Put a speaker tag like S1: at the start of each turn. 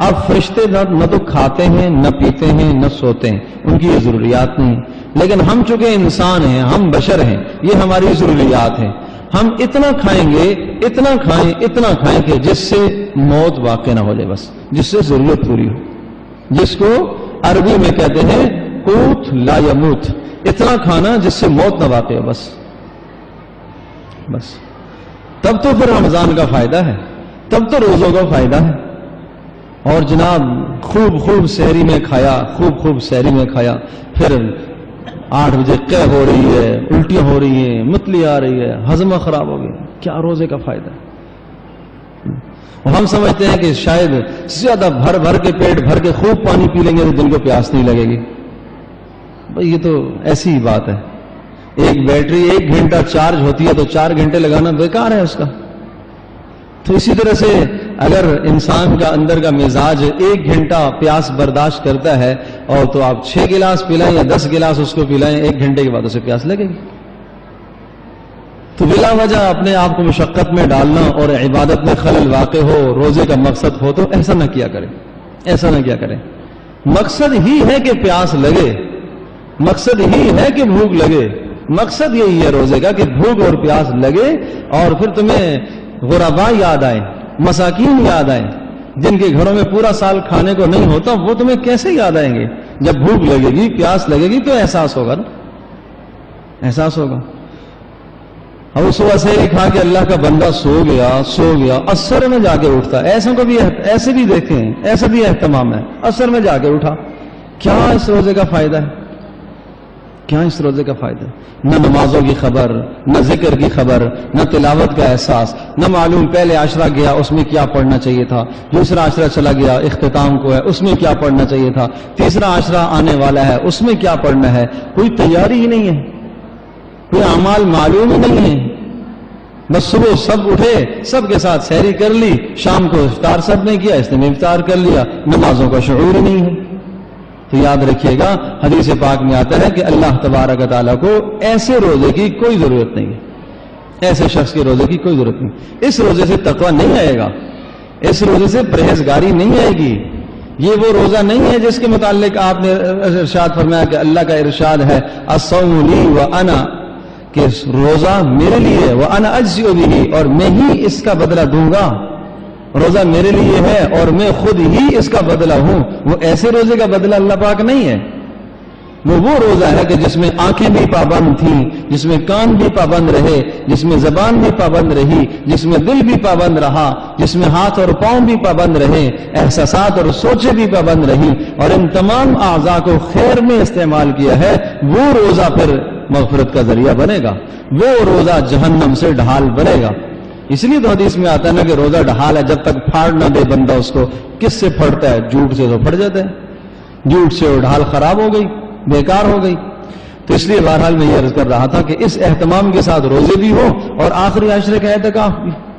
S1: اب فرشتے نہ تو کھاتے ہیں، نہ پیتے ہیں، نہ سوتے ہیں، ان کی یہ ضروریات نہیں، لیکن ہم چونکہ انسان ہیں، ہم بشر ہیں، یہ ہماری ضروریات ہیں۔ ہم اتنا کھائیں گے، اتنا کھائیں کہ جس سے موت واقع نہ ہو جائے، بس جس سے ضرورت پوری ہو، جس کو عربی میں کہتے ہیں قوت لا یموت، اتنا کھانا جس سے موت نہ واقع ہو، بس تب تو پھر رمضان کا فائدہ ہے، تب تو روزوں کا فائدہ ہے۔ اور جناب خوب سحری میں کھایا، خوب سحری میں کھایا، پھر 8 بجے قے ہو رہی ہے، الٹیاں ہو رہی ہیں، متلی آ رہی ہے، ہضمہ خراب ہو گیا، کیا روزے کا فائدہ ہے؟ اور ہم سمجھتے ہیں کہ شاید زیادہ بھر کے پیٹ بھر کے خوب پانی پی لیں گے تو دل کو پیاس نہیں لگے گی۔ بھئی یہ تو ایسی ہی بات ہے، ایک بیٹری 1 گھنٹہ چارج ہوتی ہے تو 4 گھنٹے لگانا بیکار ہے اس کا۔ تو اسی طرح سے اگر انسان کا اندر کا مزاج 1 گھنٹہ پیاس برداشت کرتا ہے اور تو آپ 6 گلاس پلائیں یا 10 گلاس اس کو پلائیں، 1 گھنٹے کے بعد اسے پیاس لگے گی۔ تو بلا وجہ اپنے آپ کو مشقت میں ڈالنا اور عبادت میں خلل واقع ہو، روزے کا مقصد ہو تو ایسا نہ کیا کریں۔ مقصد ہی ہے کہ پیاس لگے، مقصد ہی ہے کہ بھوک لگے، مقصد یہی ہے روزے کا کہ بھوک اور پیاس لگے، اور پھر تمہیں غربا یاد آئے، مساکین یاد آئیں، جن کے گھروں میں پورا سال کھانے کو نہیں ہوتا، وہ تمہیں کیسے یاد آئیں گے؟ جب بھوک لگے گی، پیاس لگے گی تو احساس ہوگا نا، احساس ہوگا۔ اب صبح سے کھا کے اللہ کا بندہ سو گیا، عصر میں جا کے اٹھتا، ایسے بھی دیکھیں، ایسا بھی اہتمام ہے، عصر میں جا کے اٹھا، کیا اس روزے کا فائدہ ہے؟ کیا اس روزے کا فائدہ ہے؟ نہ نمازوں کی خبر، نہ ذکر کی خبر، نہ تلاوت کا احساس، نہ معلوم پہلے عشرہ گیا اس میں کیا پڑھنا چاہیے تھا، دوسرا عشرہ چلا گیا اختتام کو ہے اس میں کیا پڑھنا چاہیے تھا، تیسرا عشرہ آنے والا ہے اس میں کیا پڑھنا ہے، کوئی تیاری ہی نہیں ہے، کوئی اعمال معلوم ہی نہیں ہے۔ بس صبح سب اٹھے، سب کے ساتھ سحری کر لی، شام کو افطار سب نے کیا، اس نے افطار کر لیا، نمازوں کا شعور ہی نہیں ہے۔ تو یاد رکھیے گا، حدیث پاک میں آتا ہے کہ اللہ تبارک و تعالیٰ کو ایسے روزے کی کوئی ضرورت نہیں ہے، ایسے شخص کے روزے کی کوئی ضرورت نہیں۔ اس روزے سے تقویٰ نہیں آئے گا، اس روزے سے پرہیزگاری نہیں آئے گی۔ یہ وہ روزہ نہیں ہے جس کے متعلق آپ نے ارشاد فرمایا کہ اللہ کا ارشاد ہے الصوم لی وانا، کہ روزہ میرے لیے، وانا اجزئ بہ، اور میں ہی اس کا بدلہ دوں گا۔ روزہ میرے لیے ہے اور میں خود ہی اس کا بدلہ ہوں۔ وہ ایسے روزے کا بدلہ اللہ پاک نہیں ہے، وہ روزہ ہے کہ جس میں آنکھیں بھی پابند تھیں، جس میں کان بھی پابند رہے، جس میں زبان بھی پابند رہی، جس میں دل بھی پابند رہا، جس میں ہاتھ اور پاؤں بھی پابند رہے، احساسات اور سوچیں بھی پابند رہی، اور ان تمام اعضاء کو خیر میں استعمال کیا ہے۔ وہ روزہ پھر مغفرت کا ذریعہ بنے گا، وہ روزہ جہنم سے ڈھال بنے گا۔ اس لیے تو حدیث میں آتا ہے نا کہ روزہ ڈھال ہے، جب تک پھاڑ نہ دے بندہ اس کو۔ کس سے پھڑتا ہے؟ جھوٹ سے تو پھڑ جاتا ہے، جھوٹ سے وہ ڈھال خراب ہو گئی، بیکار ہو گئی۔ تو اس لیے بہرحال میں یہ عرض کر رہا تھا کہ اس اہتمام کے ساتھ روزے بھی ہو اور آخری عشرے کا اعتکاف بھی۔